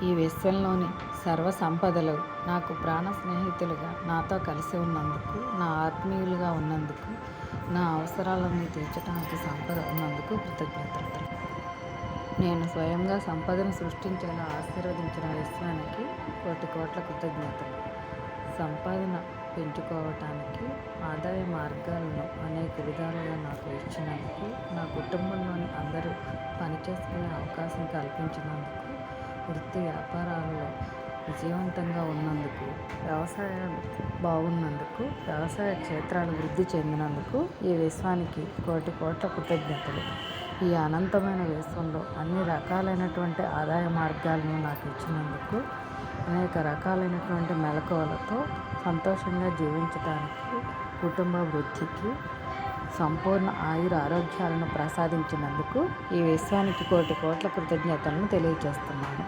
ఈ విశ్వంలోని సర్వ సంపదలు నాకు ప్రాణ స్నేహితులుగా నాతో కలిసి ఉన్నందుకు, నా ఆత్మీయులుగా ఉన్నందుకు, నా అవసరాలన్నీ తీర్చడానికి సంపద ఉన్నందుకు కృతజ్ఞతలు. నేను స్వయంగా సంపదను సృష్టించేలా ఆశీర్వదించిన విశ్వానికి కోటి కోట్ల కృతజ్ఞతలు. సంపాదన పెంచుకోవటానికి ఆదాయ మార్గాలను అనేక విధాలుగా నాకు ఇచ్చినందుకు, నా కుటుంబంలోని అందరూ పనిచేసుకునే అవకాశం కల్పించినందుకు, వృత్తి వ్యాపారాలలో విజయవంతంగా ఉన్నందుకు, వ్యవసాయం బాగున్నందుకు, వ్యవసాయ క్షేత్రాలు వృద్ధి చెందినందుకు ఈ విశ్వానికి కోటి కోట్ల కృతజ్ఞతలు. ఈ అనంతమైన విశ్వంలో అన్ని రకాలైనటువంటి ఆదాయ మార్గాలను నాకు ఇచ్చినందుకు, అనేక రకాలైనటువంటి మెలకువలతో సంతోషంగా జీవించడానికి, కుటుంబ వృద్ధికి సంపూర్ణ ఆయుర ఆరోగ్యాలను ప్రసాదించినందుకు ఈ విశ్వానికి కోటి కోట్ల కృతజ్ఞతలను తెలియజేస్తున్నాను.